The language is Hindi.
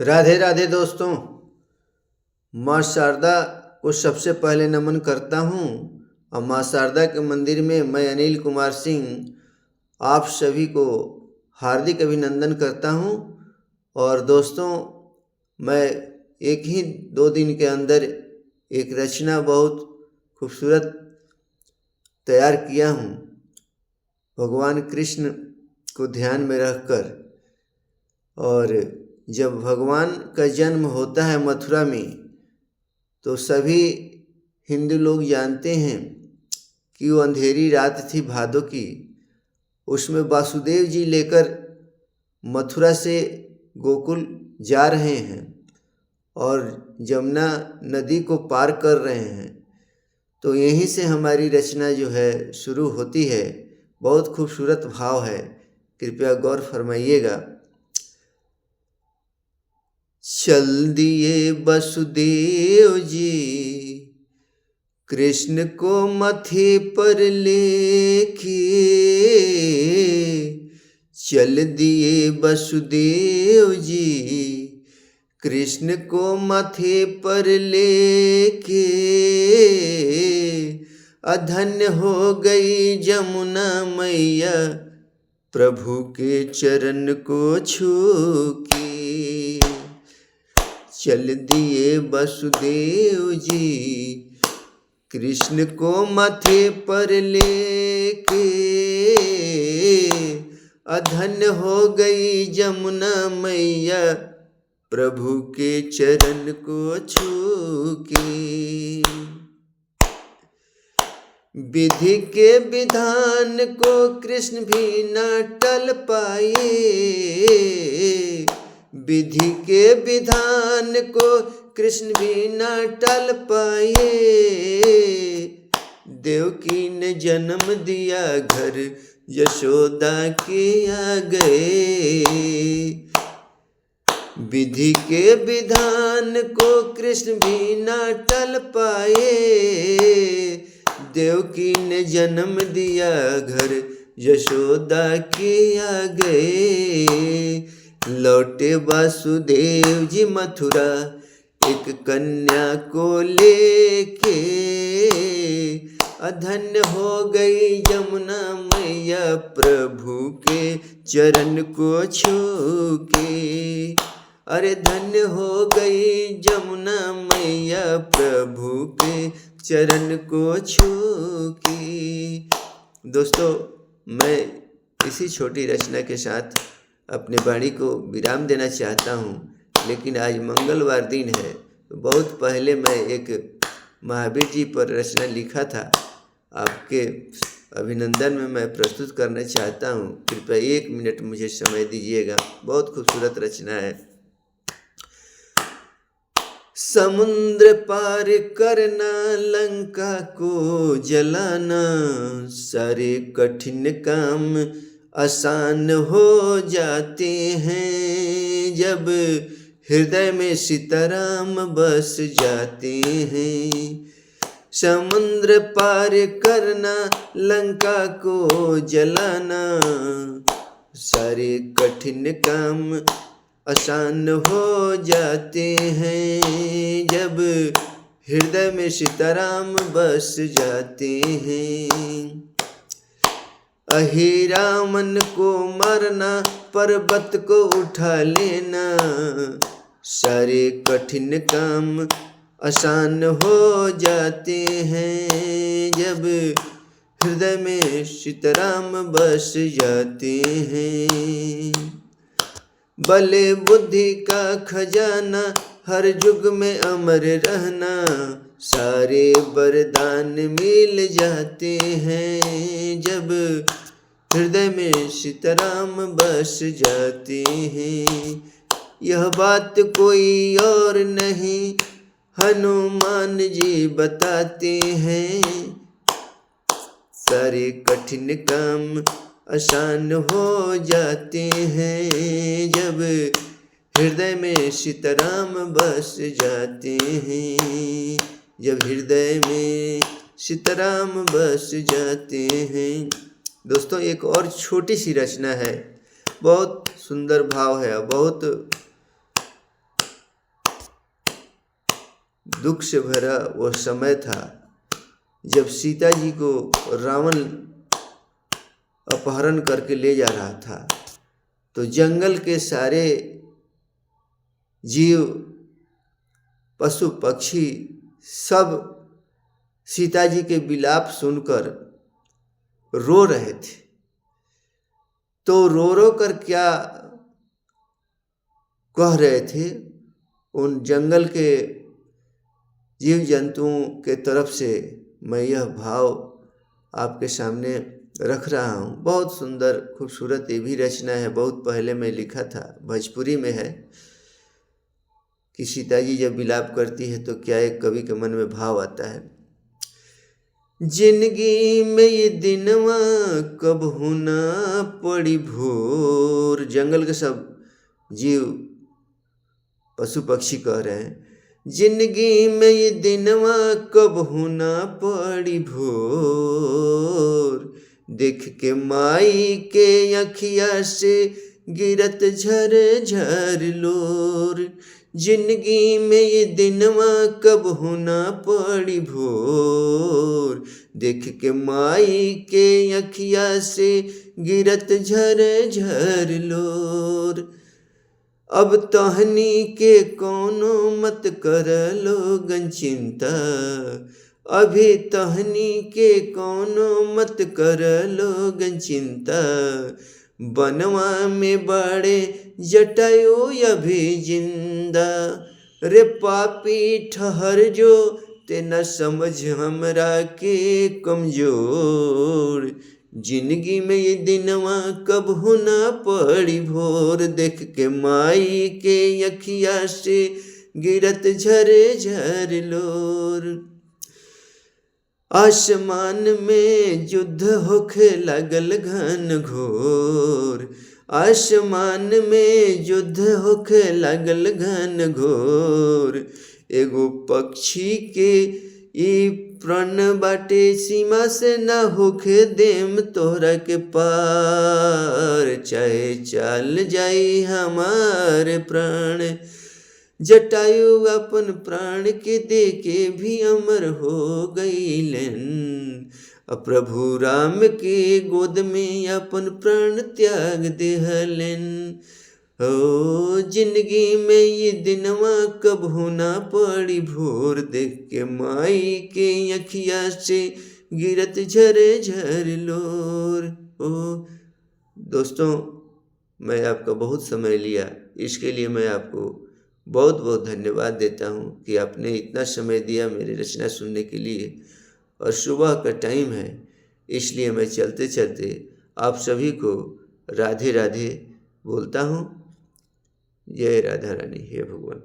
राधे राधे दोस्तों। माँ शारदा को सबसे पहले नमन करता हूँ और माँ शारदा के मंदिर में मैं अनिल कुमार सिंह आप सभी को हार्दिक अभिनंदन करता हूँ। और दोस्तों, मैं एक ही 2 दिन के अंदर एक रचना बहुत खूबसूरत तैयार किया हूँ भगवान कृष्ण को ध्यान में रखकर। और जब भगवान का जन्म होता है मथुरा में, तो सभी हिंदू लोग जानते हैं कि वो अंधेरी रात थी भादों की। उसमें वासुदेव जी लेकर मथुरा से गोकुल जा रहे हैं और जमुना नदी को पार कर रहे हैं। तो यहीं से हमारी रचना जो है शुरू होती है। बहुत खूबसूरत भाव है, कृपया गौर फरमाइएगा। चल दिए वसुदेव जी कृष्ण को मथे पर लेके, चल दिए वसुदेव जी कृष्ण को मथे पर लेके। अधन्य हो गई जमुना मैया प्रभु के चरण को छू के। चल दिए वसुदेव जी कृष्ण को माथे पर लेके। अधन्य हो गई जमुना मैया प्रभु के चरण को छू के। विधि के विधान को कृष्ण भी न टल पाए, विधि के विधान को कृष्ण भी न टल पाए। देवकी ने जन्म दिया घर यशोदा के आ गए। विधि के विधान को कृष्ण भी न टल पाए। देवकी ने जन्म दिया घर यशोदा के आ गए। लौटे वासुदेव जी मथुरा एक कन्या को लेके। अधन्य हो गई जमुना मैया प्रभु के चरण को छू के। अरे धन्य हो गई जमुना मैया प्रभु के चरण को छू के। दोस्तों, मैं इसी छोटी रचना के साथ अपने वाणी को विराम देना चाहता हूँ। लेकिन आज मंगलवार दिन है, तो बहुत पहले मैं एक महावीर जी पर रचना लिखा था, आपके अभिनंदन में मैं प्रस्तुत करना चाहता हूँ। कृपया 1 मिनट मुझे समय दीजिएगा। बहुत खूबसूरत रचना है। समुद्र पार करना, लंका को जलाना, सारे कठिन काम आसान हो जाते हैं जब हृदय में सीताराम बस जाते हैं। समुद्र पार करना, लंका को जलाना, सारे कठिन काम आसान हो जाते हैं जब हृदय में सीताराम बस जाते हैं। अहिरामन को मारना, पर्वत को उठा लेना, सारे कठिन काम आसान हो जाते हैं जब हृदय में सीताराम बस जाते हैं। बले बुद्धि का खजाना, हर युग में अमर रहना, सारे वरदान मिल जाते हैं जब हृदय में सीताराम बस जाते हैं। यह बात कोई और नहीं हनुमान जी बताते हैं। सारे कठिन काम आसान हो जाते हैं जब हृदय में सीताराम बस जाते हैं। जब हृदय में सीताराम बस जाते हैं। दोस्तों, एक और छोटी सी रचना है, बहुत सुंदर भाव है, बहुत दुख से भरा वह समय था जब सीता जी को रावण अपहरण करके ले जा रहा था। तो जंगल के सारे जीव, पशु पक्षी सब सीता जी के विलाप सुनकर रो रहे थे। तो रो कर क्या कह रहे थे, उन जंगल के जीव जंतुओं के तरफ से मैं यह भाव आपके सामने रख रहा हूँ। बहुत सुंदर खूबसूरत ये भी रचना है, बहुत पहले मैं लिखा था, भोजपुरी में है कि सीता जी जब विलाप करती है तो क्या एक कवि के मन में भाव आता है। जिंदगी में ये दिनवा कब होना पड़ी भोर। जंगल के सब जीव पशु पक्षी कह रहे हैं, जिंदगी में ये दिनवा कब होना पड़ी भोर। देख के माई के अखिया से गिरत झर झर लोर। जिंदगी में ये दिनवा कब होना पड़ी भोर। देख के माई के अखिया से गिरत झर झर लोर। अब तहनी के कोनो मत कर लोगन चिंता। अभी तहनी के कोनो मत कर लोगन चिंता। बनवा में बड़े जटायु अभी जिंदा। रे पापी ठहर जो ते न समझ हमरा के कमजोर। जिंदगी में ये दिनवा कब होना पड़ी भोर। देख के माई के अखिया से गिरत झरे झर लोर। आसमान में युद्ध होखे लगल घन घोर। आसमान में युद्ध होखे लगल घन घोर। एगो पक्षी के ई प्राण बाटे सीमा से ना होखे देम तोहरा के पार। चाहे चल जाई हमारे प्राण। जटायु अपन प्राण के दे के भी अमर हो गईलन। प्रभु राम के गोद में अपन प्राण त्याग देहलन। ओ जिंदगी में ये दिनवा कब होना पड़ी भोर। देख के माई के अखिया से गिरत झरे झर लोर। ओ दोस्तों, मैं आपका बहुत समय लिया, इसके लिए मैं आपको बहुत बहुत धन्यवाद देता हूँ कि आपने इतना समय दिया मेरी रचना सुनने के लिए। और सुबह का टाइम है, इसलिए मैं चलते चलते आप सभी को राधे राधे बोलता हूँ। जय राधा रानी। हे भगवान।